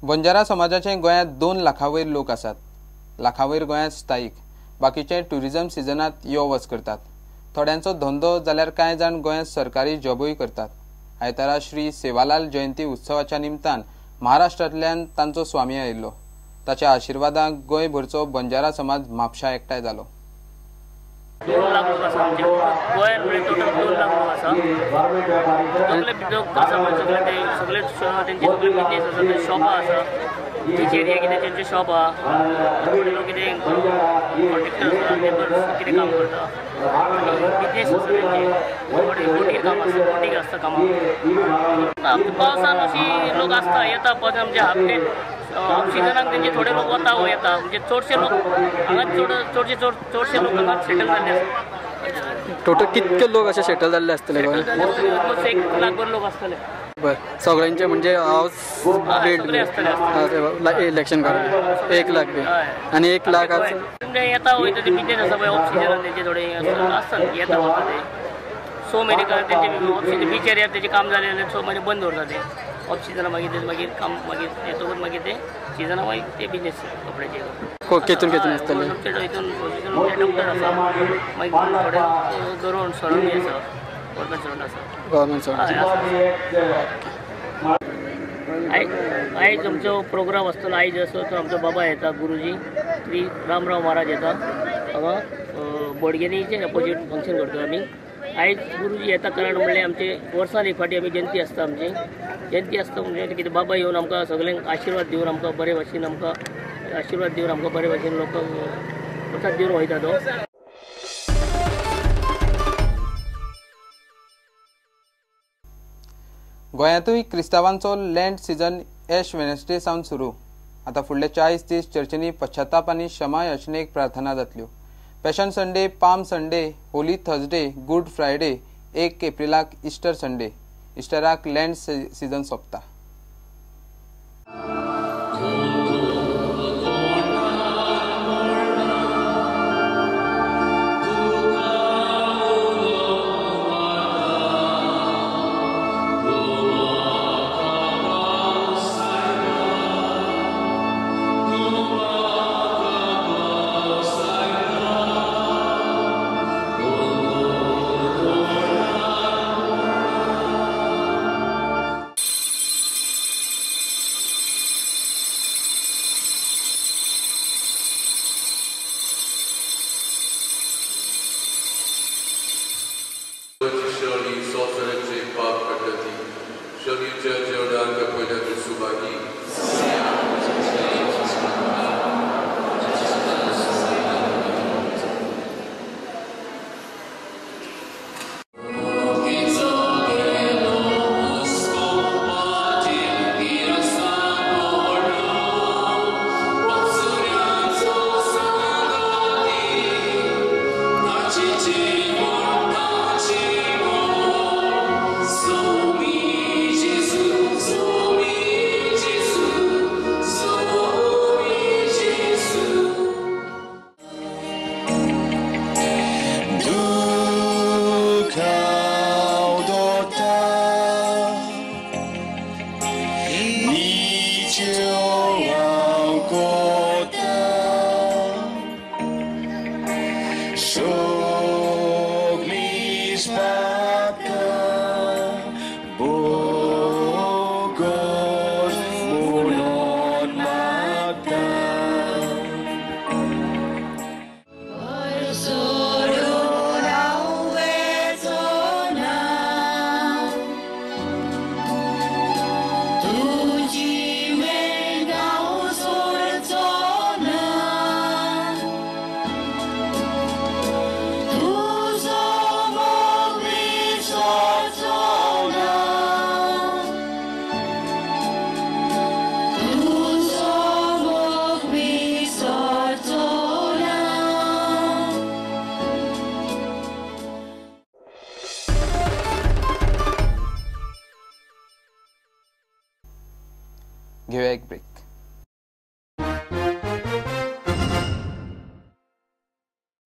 बंजारा समाजाचे गोंयांत 2 लाखांवयर लोक आसात. लाखांवयर गोंयांत स्थायीक, बाकीचे टुरिझम सिजनात यो वच करतात. थोड्यांचो धंदो जाल्यार कांय जाण गोंयांत सरकारी जॉबूय करतात. आयतारा श्री सेवालाल जयंती उत्सवाच्या निमतान महाराष्ट्रांतल्यान तांचो स्वामी आयिल्लो. ताच्या आशिर्वादाक गोंयभरचो बंजारा समाज म्हापशा एकठांय जालो. 2 लाख लोक आसा म्हणजे गोंयांत म्हणजे टोटल 2 लाख लोक आसा. सगळे लोक आसा म्हणजे सगळे तेंचे सगळे बिजनेस आसा, ते शॉपां आसा, तेचे एरिया कितें तेंचे शॉप आहा. थोडे लोक कितें कॉन्ट्रॅक्टर आसा, लेबर कितें काम करता आनी बिजनेस आसा तेंचे. थोडे बोटीर काम आसा, बोटीक आसता कामाक. पावसान अशी लोक आसता येता पण म्हणजे हाफ हाफ सिजनाक तेंचे थोडे लोक वता वो येता म्हणजे चडशे लोक हांगा चडशे लोक हांगा सेटल जाल्ले आसा. टोटल कितके लोक असे सेटल जाल्ले आसतले? 1 लाखभर लोक आसतले. बरं, सगळ्यांचे म्हणजे हाऊस इलेक्शन काढून 1 लाख बी आणि 1 लाख येता वयता ते बिजनेस आसा पळय ऑफ सिजनान तेंचे थोडे आसता येता वता ते. सो म्हयने तेंचे ऑफ सिजन बीच एरियार तेजें काम जालें 6 म्हयने बंद दवरता ते. ऑफ सिजना मागीर काम मागीर येतकच मागीर ते सिजना मागीर ते बिजनेस कपड्याचे केतून आसतले. हितून डॉक्टर आसा, मागीर थोडे गरोवण सरोन आसा, गव्हर्मेंट सरोन आसा. आयज आमचो प्रोग्राम आसतलो. आयज असो तो आमचो बाबा येता, गुरुजी श्री रामराव महाराज येता हांगा बोडगेनीचे अपोजीट फंक्शन करता आमी. आयज गुरुजी येता कारण म्हणल्यार आमचे वर्सान एक फावटी आमी जयंती आसता. आमची जयंती आसता म्हणजे कितें बाबा येवन आमकां सगळ्यांक आशिर्वाद दिवन आमकां बरे भाशेन आशिर्वाद दिवन आमकां बरे भाशेन लोकांक प्रसाद दिवन वयता तो. गोंयांतूय क्रिस्तांवांचो लँड सिजन एश वेनसडे सावन सुरू. आतां फुडले 40 दीस चर्चींनी पश्चाताप आनी क्षमा याचनेक प्रार्थना जातल्यो. Passion Sunday, palm Sunday, holy Thursday, good Friday, 1 एप्रिलाक इस्टर संडे. इस्टराक लँड सिजन सोंपता. घेऊया एक ब्रेक.